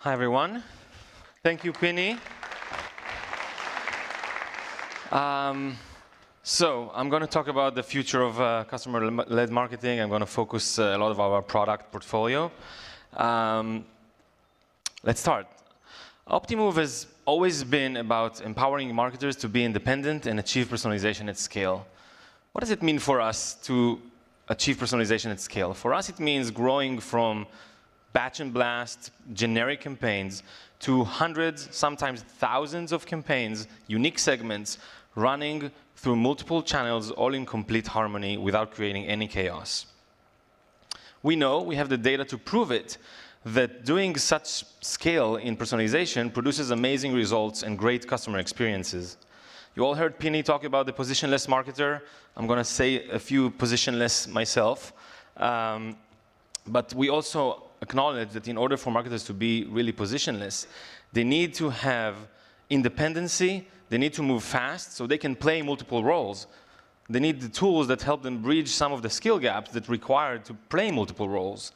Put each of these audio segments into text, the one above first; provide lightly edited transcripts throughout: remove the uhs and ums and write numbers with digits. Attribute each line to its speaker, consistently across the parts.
Speaker 1: Hi, everyone. Thank you, Penny. So I'm going to talk about the future of customer-led marketing. I'm going to focus a lot of our product portfolio. Let's start. Optimove has always been about empowering marketers to be independent and achieve personalization at scale. What does it mean for us to achieve personalization at scale? For us, it means growing from batch and blast, generic campaigns, to hundreds, sometimes thousands of campaigns, unique segments, running through multiple channels, all in complete harmony without creating any chaos. We know, we have the data to prove it, that doing such scale in personalization produces amazing results and great customer experiences. You all heard Penny talk about the positionless marketer. I'm going to say a few positionless myself. But we also acknowledge that in order for marketers to be really positionless, they need to have independency, they need to move fast so they can play multiple roles. They need the tools that help them bridge some of the skill gaps that require to play multiple roles.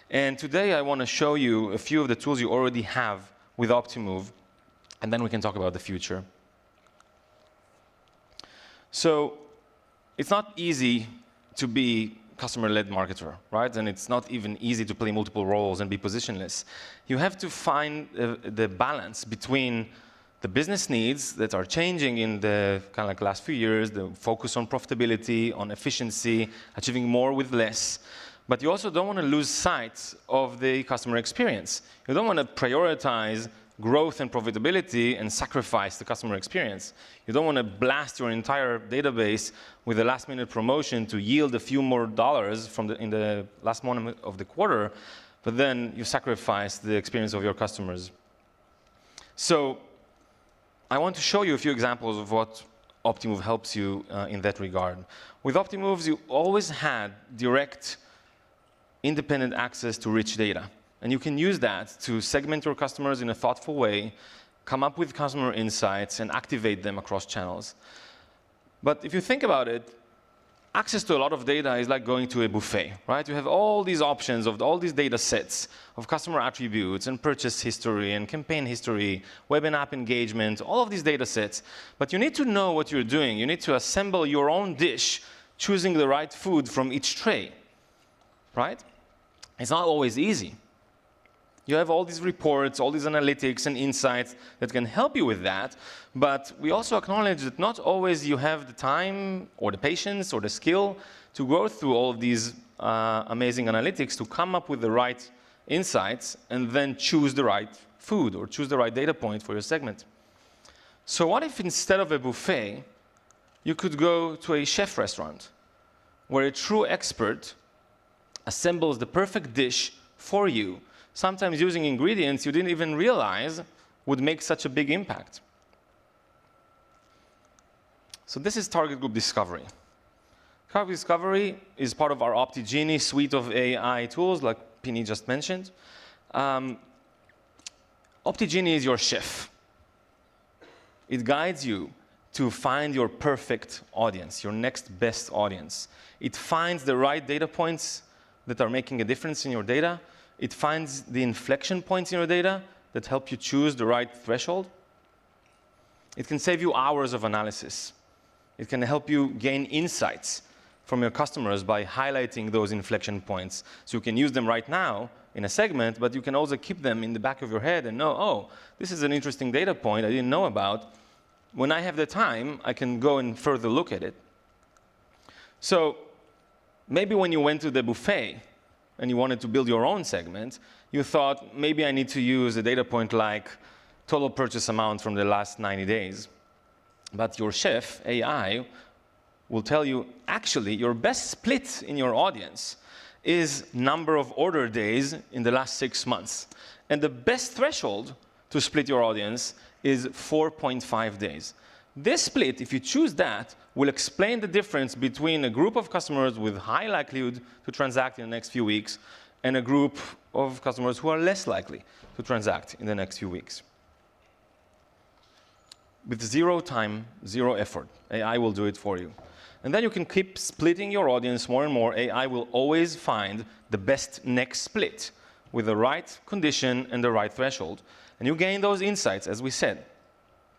Speaker 1: And today I want to show you a few of the tools you already have with Optimove, and then we can talk about the future. So it's not easy to be customer-led marketer, right? And it's not even easy to play multiple roles and be positionless. You have to find the balance between the business needs that are changing in the kind of like last few years, the focus on profitability, on efficiency, achieving more with less. But you also don't want to lose sight of the customer experience. You don't want to prioritize growth and profitability and sacrifice the customer experience. You don't want to blast your entire database with a last-minute promotion to yield a few more dollars in the last moment of the quarter, but then you sacrifice the experience of your customers. So I want to show you a few examples of what Optimove helps you in that regard. With Optimove, you always had direct, independent access to rich data. And you can use that to segment your customers in a thoughtful way, come up with customer insights, and activate them across channels. But if you think about it, access to a lot of data is like going to a buffet, right? You have all these options of all these data sets of customer attributes and purchase history and campaign history, web and app engagement, all of these data sets. But you need to know what you're doing. You need to assemble your own dish, choosing the right food from each tray, right? It's not always easy. You have all these reports, all these analytics and insights that can help you with that, but we also acknowledge that not always you have the time or the patience or the skill to go through all of these amazing analytics to come up with the right insights and then choose the right food or choose the right data point for your segment. So what if instead of a buffet, you could go to a chef restaurant where a true expert assembles the perfect dish for you, sometimes using ingredients you didn't even realize would make such a big impact. So this is target group discovery. Target discovery is part of our OptiGenie suite of AI tools, like Penny just mentioned. OptiGenie is your chef. It guides you to find your perfect audience, your next best audience. It finds the right data points that are making a difference in your data. It finds the inflection points in your data that help you choose the right threshold. It can save you hours of analysis. It can help you gain insights from your customers by highlighting those inflection points. So you can use them right now in a segment, but you can also keep them in the back of your head and know, oh, this is an interesting data point I didn't know about. When I have the time, I can go and further look at it. So maybe when you went to the buffet, and you wanted to build your own segment, you thought, maybe I need to use a data point like total purchase amount from the last 90 days. But your chef, AI, will tell you, actually, your best split in your audience is number of order days in the last 6 months. And the best threshold to split your audience is 4.5 days. This split, if you choose that, will explain the difference between a group of customers with high likelihood to transact in the next few weeks and a group of customers who are less likely to transact in the next few weeks. With zero time, zero effort, AI will do it for you. And then you can keep splitting your audience more and more. AI will always find the best next split with the right condition and the right threshold. And you gain those insights, as we said,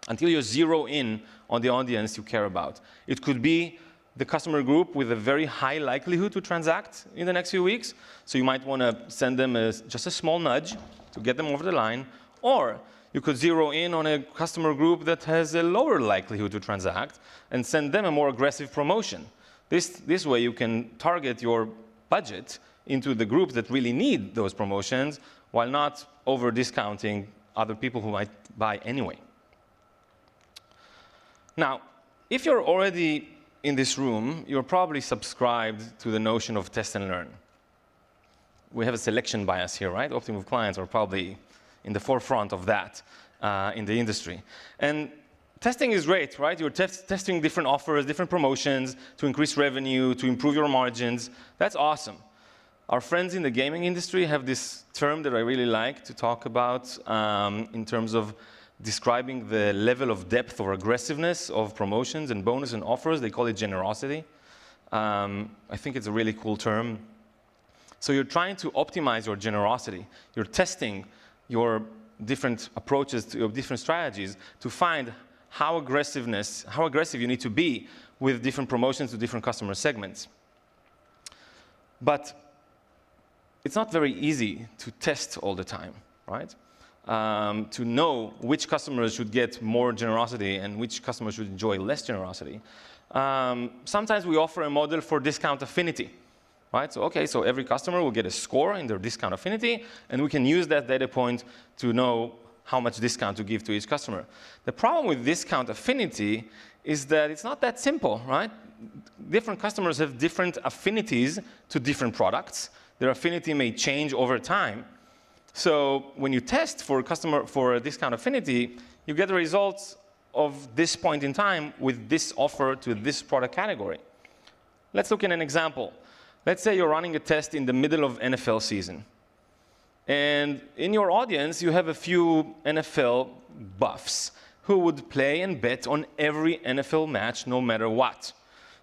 Speaker 1: until you zero in on the audience you care about. It could be the customer group with a very high likelihood to transact in the next few weeks. So you might want to send them just a small nudge to get them over the line. Or you could zero in on a customer group that has a lower likelihood to transact and send them a more aggressive promotion. This way you can target your budget into the group that really need those promotions while not over-discounting other people who might buy anyway. Now, if you're already in this room, you're probably subscribed to the notion of test and learn. We have a selection bias here, right? Optimove clients are probably in the forefront of that in the industry. And testing is great, right? You're testing different offers, different promotions to increase revenue, to improve your margins. That's awesome. Our friends in the gaming industry have this term that I really like to talk about in terms of describing the level of depth or aggressiveness of promotions and bonus and offers. They call it generosity. I think it's a really cool term. So you're trying to optimize your generosity. You're testing your different approaches to your different strategies to find how aggressive you need to be with different promotions to different customer segments. But it's not very easy to test all the time, right? To know which customers should get more generosity and which customers should enjoy less generosity. Sometimes we offer a model for discount affinity, right? So every customer will get a score in their discount affinity, and we can use that data point to know how much discount to give to each customer. The problem with discount affinity is that it's not that simple, right? Different customers have different affinities to different products. Their affinity may change over time. So when you test for a discount affinity, you get the results of this point in time with this offer to this product category. Let's look at an example. Let's say you're running a test in the middle of NFL season. And in your audience, you have a few NFL buffs who would play and bet on every NFL match no matter what.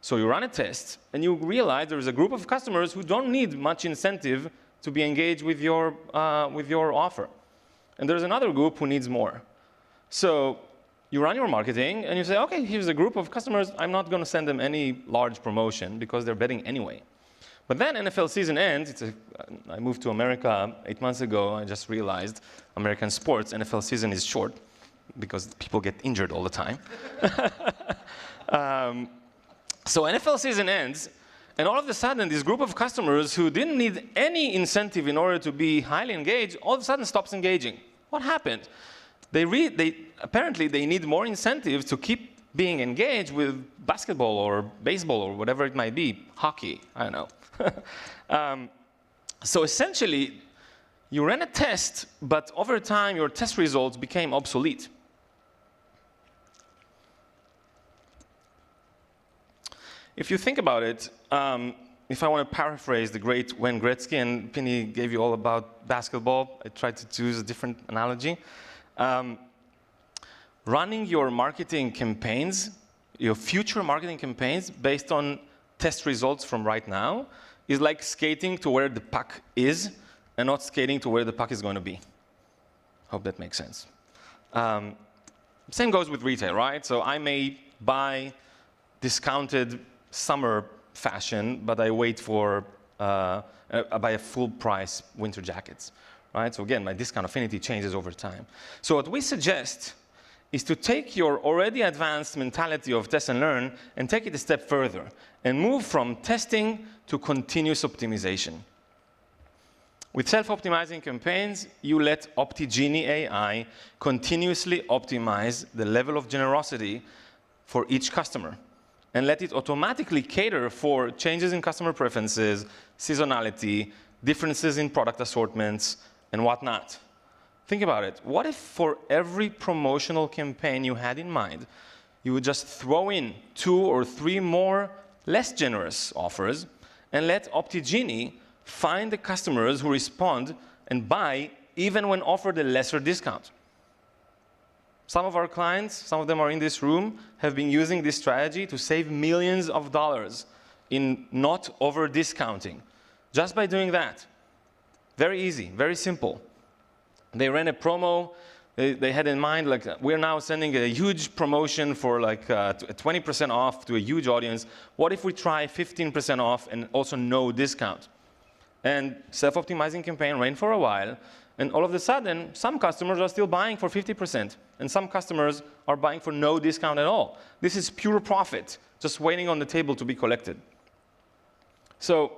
Speaker 1: So you run a test, and you realize there's a group of customers who don't need much incentive to be engaged with your offer. And there's another group who needs more. So you run your marketing, and you say, OK, here's a group of customers. I'm not going to send them any large promotion because they're betting anyway. But then NFL season ends. I moved to America 8 months ago. I just realized American sports, NFL season is short because people get injured all the time. So NFL season ends. And all of a sudden, this group of customers who didn't need any incentive in order to be highly engaged, all of a sudden stops engaging. What happened? Apparently, they need more incentive to keep being engaged with basketball or baseball or whatever it might be, hockey, I don't know. So essentially, you ran a test, but over time, your test results became obsolete. If you think about it, if I want to paraphrase the great Wayne Gretzky, and Penny gave you all about basketball, I tried to choose a different analogy. Running your marketing campaigns, your future marketing campaigns, based on test results from right now, is like skating to where the puck is, and not skating to where the puck is going to be. Hope that makes sense. Same goes with retail, right? So I may buy discounted summer fashion, but I wait for I buy a full price winter jackets, right? So again, my discount affinity changes over time. So what we suggest is to take your already advanced mentality of test and learn and take it a step further and move from testing to continuous optimization. With self-optimizing campaigns, you let OptiGenie AI continuously optimize the level of generosity for each customer, and let it automatically cater for changes in customer preferences, seasonality, differences in product assortments, and whatnot. Think about it. What if for every promotional campaign you had in mind, you would just throw in 2 or 3 more less generous offers and let OptiGenie find the customers who respond and buy even when offered a lesser discount? Some of our clients, some of them are in this room, have been using this strategy to save millions of dollars in not over-discounting, just by doing that. Very easy, very simple. They ran a promo. They had in mind, like, we're now sending a huge promotion for like 20% off to a huge audience. What if we try 15% off and also no discount? And self-optimizing campaign ran for a while. And all of a sudden, some customers are still buying for 50%. And some customers are buying for no discount at all. This is pure profit, just waiting on the table to be collected. So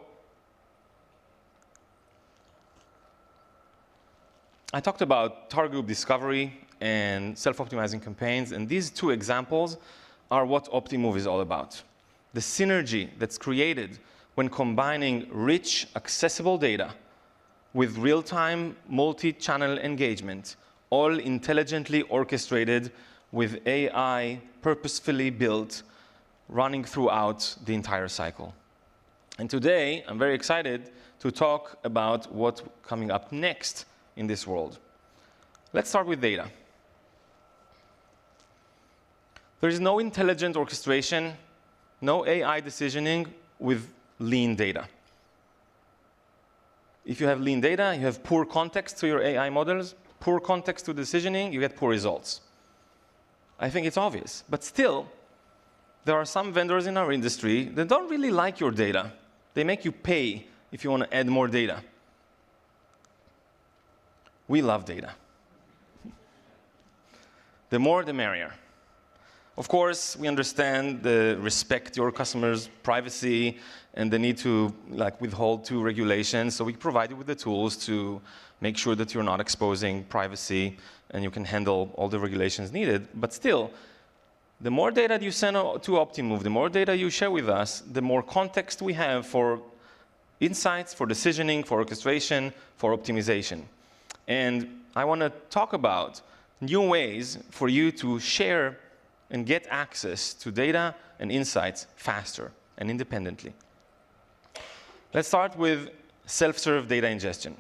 Speaker 1: I talked about target group discovery and self-optimizing campaigns, and these two examples are what Optimove is all about. The synergy that's created when combining rich, accessible data with real-time, multi-channel engagement, all intelligently orchestrated with AI purposefully built, running throughout the entire cycle. And today, I'm very excited to talk about what's coming up next in this world. Let's start with data. There is no intelligent orchestration, no AI decisioning with lean data. If you have lean data, you have poor context to your AI models, poor context to decisioning, you get poor results. I think it's obvious. But still, there are some vendors in our industry that don't really like your data. They make you pay if you want to add more data. We love data. The more, the merrier. Of course, we understand the respect your customers' privacy and the need to withhold to regulations. So we provide you with the tools to make sure that you're not exposing privacy and you can handle all the regulations needed. But still, the more data you send to Optimove, the more data you share with us, the more context we have for insights, for decisioning, for orchestration, for optimization. And I want to talk about new ways for you to share and get access to data and insights faster and independently. Let's start with self-serve data ingestion.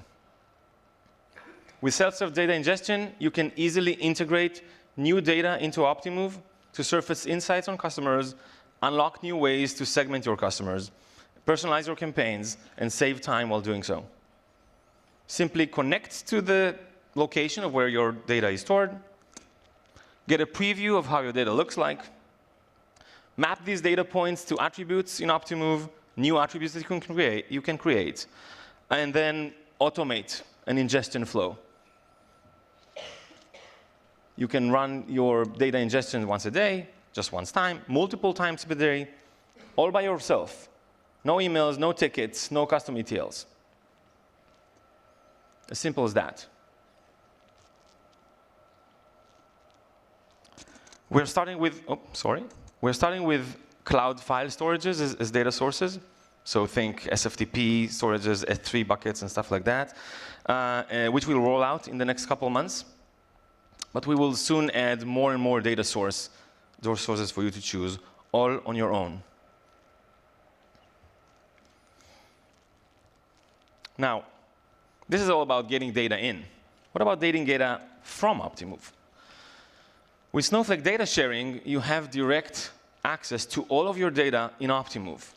Speaker 1: With self-serve data ingestion, you can easily integrate new data into Optimove to surface insights on customers, unlock new ways to segment your customers, personalize your campaigns, and save time while doing so. Simply connect to the location of where your data is stored, get a preview of how your data looks like, map these data points to attributes in Optimove, new attributes that you can create, and then automate an ingestion flow. You can run your data ingestion once a day, just once time, multiple times per day, all by yourself. No emails, no tickets, no custom ETLs. As simple as that. We're starting with cloud file storages as data sources. So think SFTP storages, S3 buckets, and stuff like that, which we'll roll out in the next couple of months. But we will soon add more and more data sources for you to choose, all on your own. Now, this is all about getting data in. What about getting data from Optimove? With Snowflake data sharing, you have direct access to all of your data in Optimove.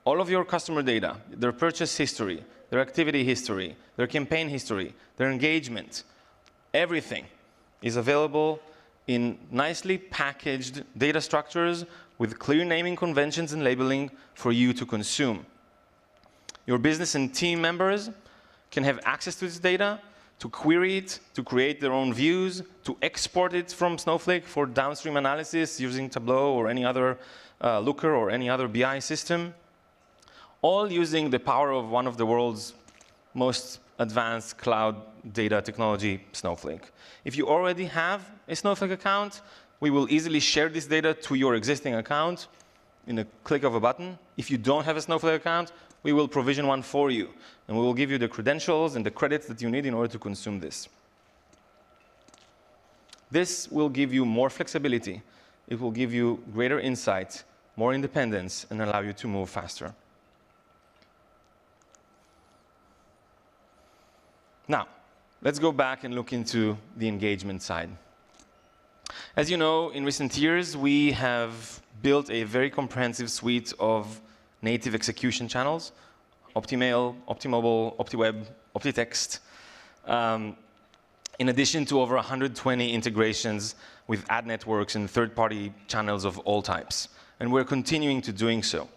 Speaker 1: All of your customer data, their purchase history, their activity history, their campaign history, their engagement, everything is available in nicely packaged data structures with clear naming conventions and labeling for you to consume. Your business and team members can have access to this data, to query it, to create their own views, to export it from Snowflake for downstream analysis using Tableau or any other Looker or any other BI system, all using the power of one of the world's most advanced cloud data technology, Snowflake. If you already have a Snowflake account, we will easily share this data to your existing account in a click of a button. If you don't have a Snowflake account, we will provision one for you, and we will give you the credentials and the credits that you need in order to consume this. This will give you more flexibility. It will give you greater insight, more independence, and allow you to move faster. Now, let's go back and look into the engagement side. As you know, in recent years, we have built a very comprehensive suite of native execution channels: Optimail, Optimobile, OptiWeb, OptiText, in addition to over 120 integrations with ad networks and third-party channels of all types. And we're continuing to doing so.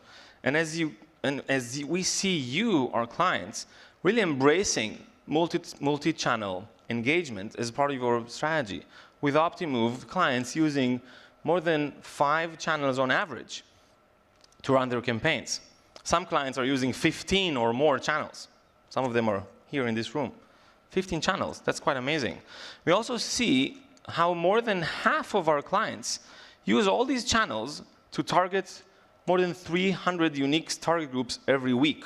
Speaker 1: And as we see you, our clients, really embracing multi-channel engagement as part of your strategy, with Optimove clients using more than 5 channels on average to run their campaigns. Some clients are using 15 or more channels. Some of them are here in this room. 15 channels, that's quite amazing. We also see how more than half of our clients use all these channels to target more than 300 unique target groups every week.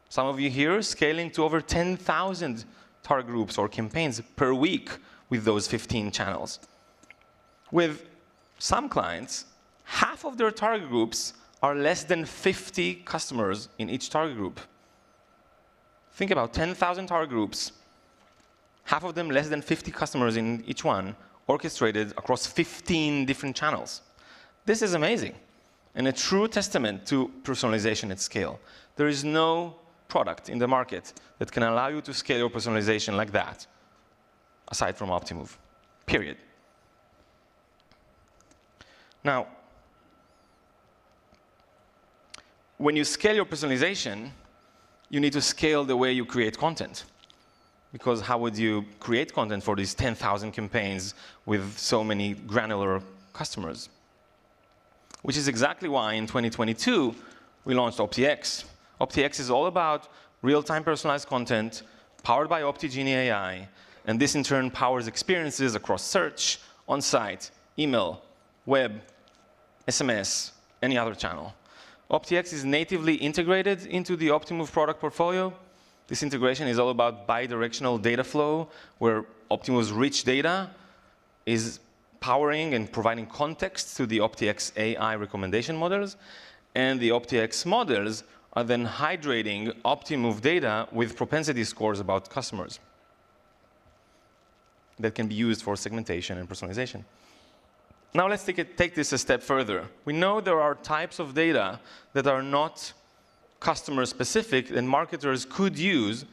Speaker 1: Some of you here scaling to over 10,000 target groups or campaigns per week with those 15 channels. With some clients, half of their target groups are less than 50 customers in each target group. Think about 10,000 target groups, half of them less than 50 customers in each one, orchestrated across 15 different channels. This is amazing, and a true testament to personalization at scale. There is no product in the market that can allow you to scale your personalization like that, aside from Optimove, period. Now, when you scale your personalization, you need to scale the way you create content. Because how would you create content for these 10,000 campaigns with so many granular customers? Which is exactly why in 2022, we launched OptiX. OptiX is all about real-time personalized content powered by OptiGenie AI, and this in turn powers experiences across search, on-site, email, web, SMS, any other channel. OptiX is natively integrated into the Optimove product portfolio. This integration is all about bi-directional data flow, where Optimove's rich data is powering and providing context to the OptiX AI recommendation models, and the OptiX models are then hydrating Optimove data with propensity scores about customers that can be used for segmentation and personalization. Now let's take this a step further. We know there are types of data that are not customer-specific and marketers could use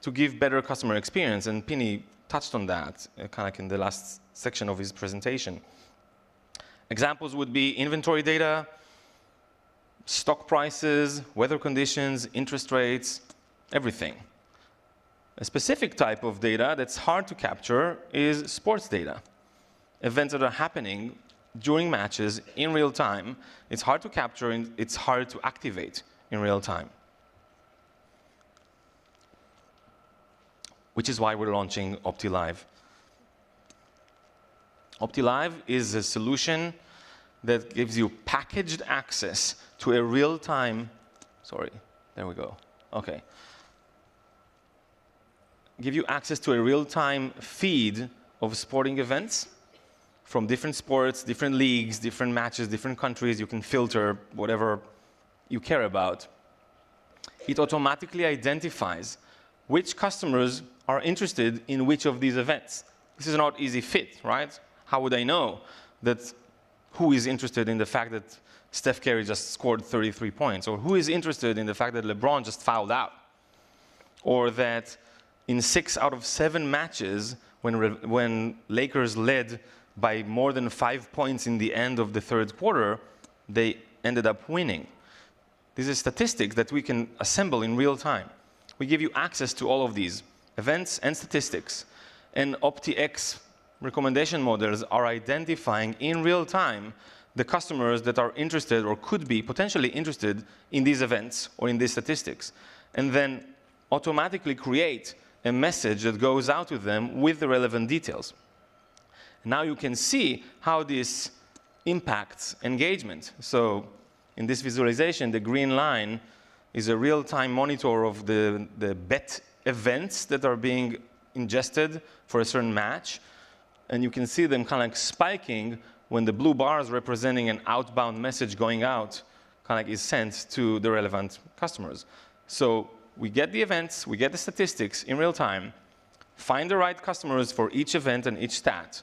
Speaker 1: to give better customer experience, and Pini touched on that kind of in the last section of his presentation. Examples would be inventory data, stock prices, weather conditions, interest rates, everything. A specific type of data that's hard to capture is sports data. Events that are happening during matches in real time, it's hard to capture and it's hard to activate in real time. Which is why we're launching OptiLive. OptiLive is a solution that gives you packaged access to a real-time, give you access to a real-time feed of sporting events from different sports, different leagues, different matches, different countries. You can filter whatever you care about. It automatically identifies which customers are interested in which of these events. This is not easy fit, right? How would I know that who is interested in the fact that Steph Curry just scored 33 points? Or who is interested in the fact that LeBron just fouled out? Or that in 6 out of 7 matches, when Lakers led by more than 5 points in the end of the third quarter, they ended up winning. These are statistics that we can assemble in real time. We give you access to all of these events and statistics. And OptiX recommendation models are identifying in real time the customers that are interested or could be potentially interested in these events or in these statistics, and then automatically create a message that goes out to them with the relevant details. Now you can see how this impacts engagement. So in this visualization, the green line is a real-time monitor of the bet events that are being ingested for a certain match. And you can see them kind of like spiking when the blue bars representing an outbound message going out kind of like is sent to the relevant customers. So we get the events, we get the statistics in real time, find the right customers for each event and each stat,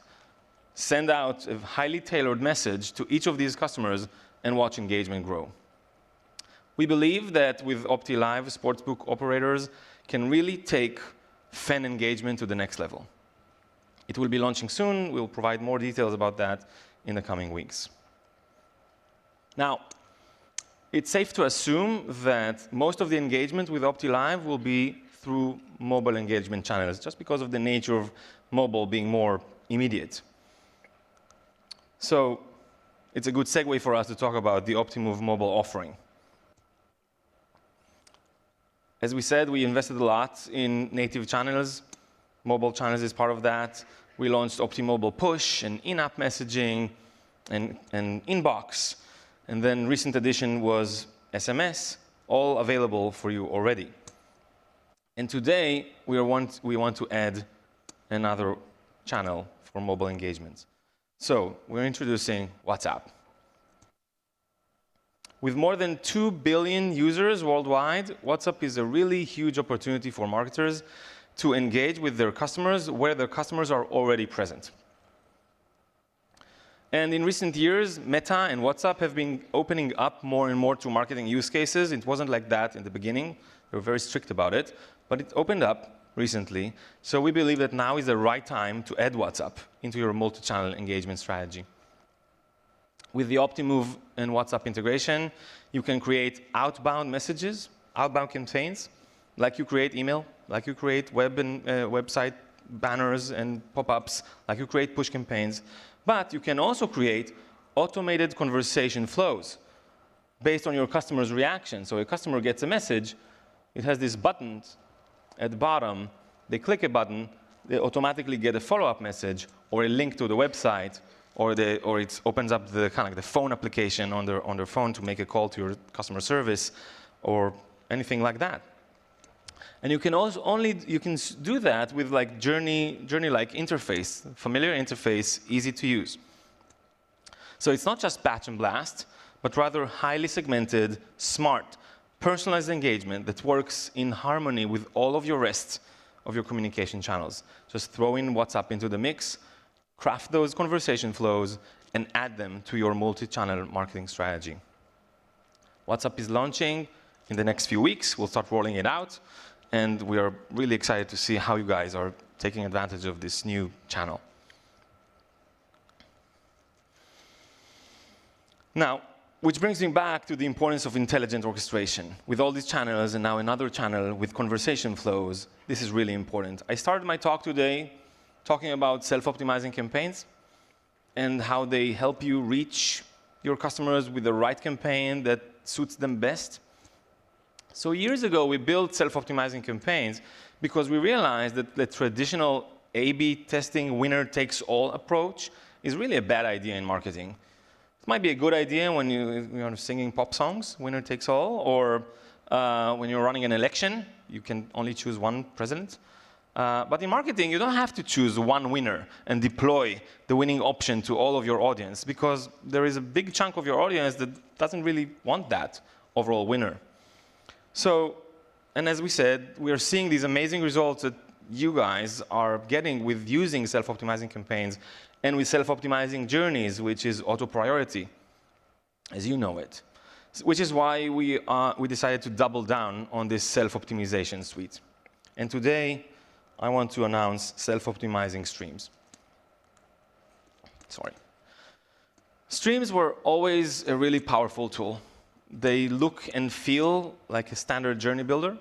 Speaker 1: send out a highly tailored message to each of these customers, and watch engagement grow. We believe that with OptiLive, sportsbook operators can really take fan engagement to the next level. It will be launching soon. We'll provide more details about that in the coming weeks. Now, it's safe to assume that most of the engagement with OptiLive will be through mobile engagement channels, just because of the nature of mobile being more immediate. So it's a good segue for us to talk about the Optimove mobile offering. As we said, we invested a lot in native channels. Mobile channels is part of that. We launched Optimobile Push and in-app messaging and inbox. And then recent addition was SMS, all available for you already. And today, we want to add another channel for mobile engagement. So we're introducing WhatsApp. With more than 2 billion users worldwide, WhatsApp is a really huge opportunity for marketers to engage with their customers where their customers are already present. And in recent years, Meta and WhatsApp have been opening up more and more to marketing use cases. It wasn't like that in the beginning. They were very strict about it. But it opened up recently. So we believe that now is the right time to add WhatsApp into your multi-channel engagement strategy. With the Optimove and WhatsApp integration, you can create outbound messages, outbound campaigns, like you create email, like you create web and website banners and pop-ups, like you create push campaigns. But you can also create automated conversation flows based on your customer's reaction. So a customer gets a message, it has these buttons at the bottom. They click a button, they automatically get a follow-up message or a link to the website, or it opens up the kind of the phone application on their phone to make a call to your customer service, or anything like that. And you can also do that with like journey-like interface, familiar interface, easy to use. So it's not just batch and blast, but rather highly segmented, smart, personalized engagement that works in harmony with all of your rest of your communication channels. Just throw in WhatsApp into the mix, craft those conversation flows, and add them to your multi-channel marketing strategy. WhatsApp is launching in the next few weeks. We'll start rolling it out. And we are really excited to see how you guys are taking advantage of this new channel. Now, which brings me back to the importance of intelligent orchestration. With all these channels, and now another channel with conversation flows, this is really important. I started my talk today talking about self-optimizing campaigns and how they help you reach your customers with the right campaign that suits them best. So years ago, we built self-optimizing campaigns because we realized that the traditional A/B testing winner-takes-all approach is really a bad idea in marketing. It might be a good idea when you're singing pop songs, winner takes all, or when you're running an election, you can only choose one president. But in marketing, you don't have to choose one winner and deploy the winning option to all of your audience, because there is a big chunk of your audience that doesn't really want that overall winner. So, and as we said, we are seeing these amazing results that you guys are getting with using self-optimizing campaigns and with self-optimizing journeys, which is auto-priority, as you know it. Which is why we decided to double down on this self-optimization suite. And today, I want to announce self-optimizing streams. Sorry. Streams were always a really powerful tool. They look and feel like a standard journey builder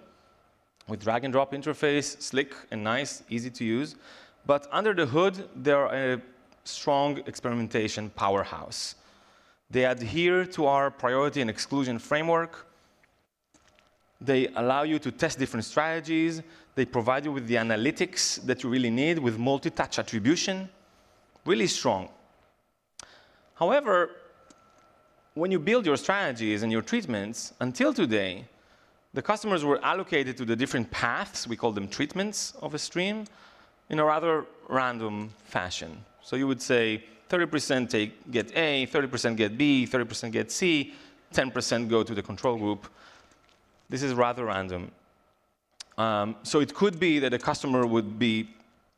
Speaker 1: with drag and drop interface, slick and nice, easy to use. But under the hood, they're a strong experimentation powerhouse. They adhere to our priority and exclusion framework. They allow you to test different strategies. They provide you with the analytics that you really need with multi-touch attribution. Really strong. However, when you build your strategies and your treatments, until today, the customers were allocated to the different paths, we call them treatments of a stream, in a rather random fashion. So you would say 30% get A, 30% get B, 30% get C, 10% go to the control group. This is rather random. So it could be that a customer would be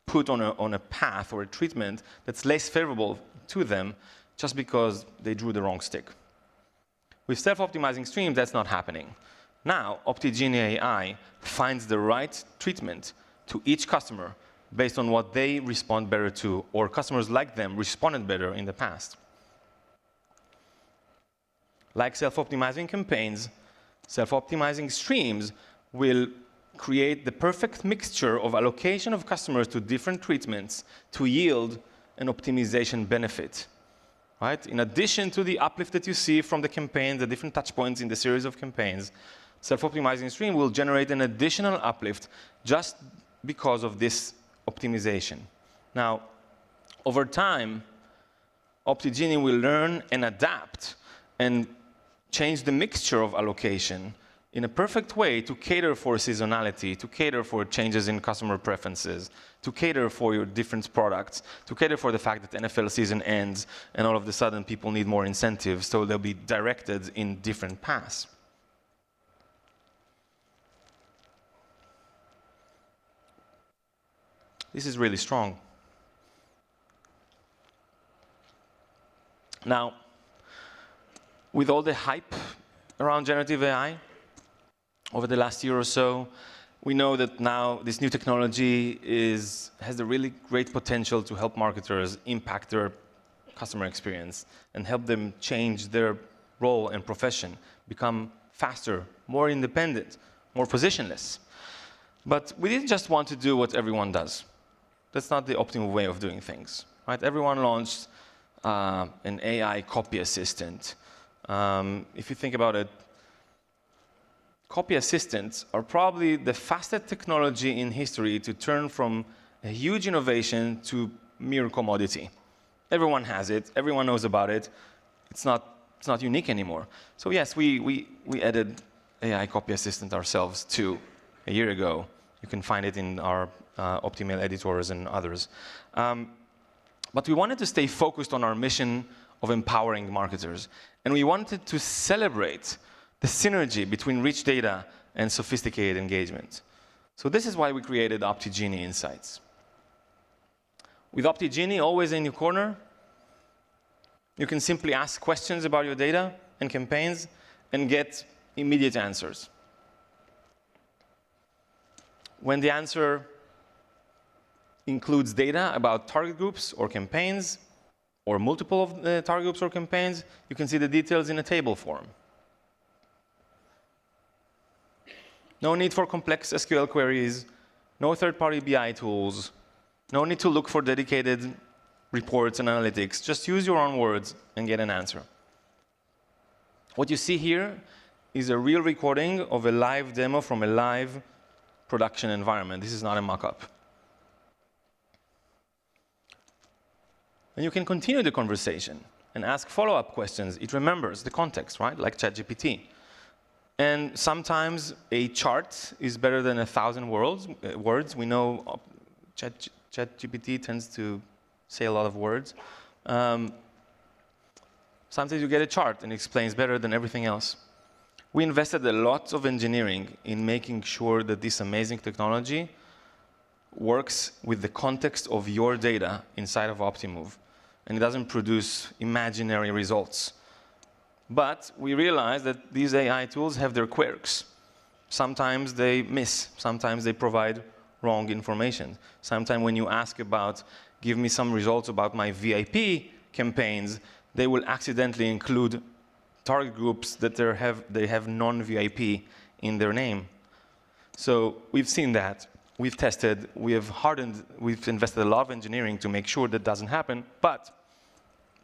Speaker 1: put on a path or a treatment that's less favorable to them just because they drew the wrong stick. With self-optimizing streams, that's not happening. Now, OptiGenie AI finds the right treatment to each customer based on what they respond better to, or customers like them responded better in the past. Like self-optimizing campaigns, self-optimizing streams will create the perfect mixture of allocation of customers to different treatments to yield an optimization benefit. Right? In addition to the uplift that you see from the campaign, the different touch points in the series of campaigns, self-optimizing stream will generate an additional uplift just because of this optimization. Now, over time, OptiGenie will learn and adapt and change the mixture of allocation in a perfect way to cater for seasonality, to cater for changes in customer preferences, to cater for your different products, to cater for the fact that NFL season ends and all of a sudden people need more incentives, so they'll be directed in different paths. This is really strong. Now, with all the hype around generative AI, over the last year or so, we know that now this new technology has a really great potential to help marketers impact their customer experience and help them change their role and profession, become faster, more independent, more positionless. But we didn't just want to do what everyone does. That's not the optimal way of doing things. Right? Everyone launched an AI copy assistant. If you think about it, copy assistants are probably the fastest technology in history to turn from a huge innovation to mere commodity. Everyone has it. Everyone knows about it. It's not unique anymore. So yes, we added AI copy assistant ourselves too a year ago. You can find it in our Optimail editors and others. But we wanted to stay focused on our mission of empowering marketers. And we wanted to celebrate the synergy between rich data and sophisticated engagement. So this is why we created OptiGenie Insights. With OptiGenie always in your corner, you can simply ask questions about your data and campaigns and get immediate answers. When the answer includes data about target groups or campaigns, or multiple of the target groups or campaigns, you can see the details in a table form. No need for complex SQL queries, no third-party BI tools, no need to look for dedicated reports and analytics. Just use your own words and get an answer. What you see here is a real recording of a live demo from a live production environment. This is not a mock-up. And you can continue the conversation and ask follow-up questions. It remembers the context, right? Like ChatGPT. And sometimes a chart is better than 1,000 words. We know ChatGPT tends to say a lot of words. Sometimes you get a chart and it explains better than everything else. We invested a lot of engineering in making sure that this amazing technology works with the context of your data inside of Optimove, and it doesn't produce imaginary results. But we realize that these AI tools have their quirks. Sometimes they miss. Sometimes they provide wrong information. Sometimes when you ask about, give me some results about my VIP campaigns, they will accidentally include target groups that they have non-VIP in their name. So we've seen that. We've tested. We've invested a lot of engineering to make sure that doesn't happen. But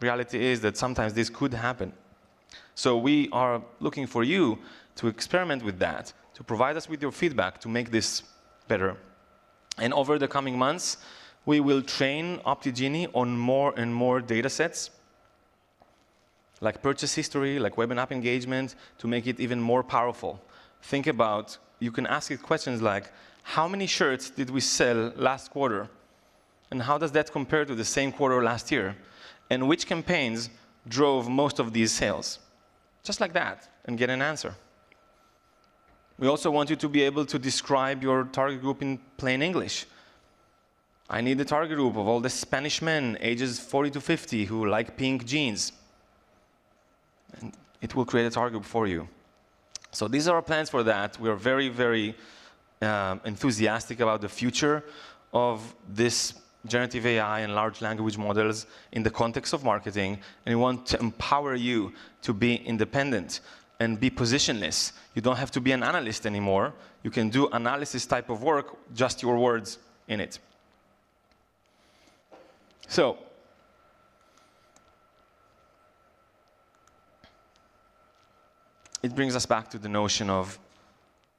Speaker 1: reality is that sometimes this could happen. So we are looking for you to experiment with that, to provide us with your feedback to make this better. And over the coming months, we will train OptiGenie on more and more data sets, like purchase history, like web and app engagement, to make it even more powerful. Think about, you can ask it questions like, how many shirts did we sell last quarter? And how does that compare to the same quarter last year? And which campaigns drove most of these sales? Just like that, and get an answer. We also want you to be able to describe your target group in plain English. I need the target group of all the Spanish men, ages 40 to 50, who like pink jeans. And it will create a target group for you. So these are our plans for that. We are very, very enthusiastic about the future of this generative AI and large language models in the context of marketing, and we want to empower you to be independent and be positionless. You don't have to be an analyst anymore. You can do analysis type of work, just your words in it. So, it brings us back to the notion of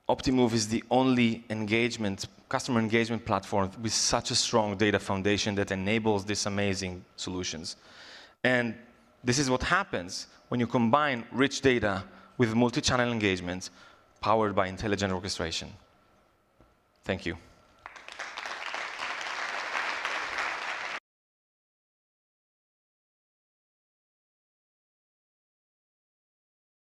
Speaker 1: Optimove is the only customer engagement platform with such a strong data foundation that enables these amazing solutions. And this is what happens when you combine rich data with multi-channel engagement powered by intelligent orchestration. Thank you.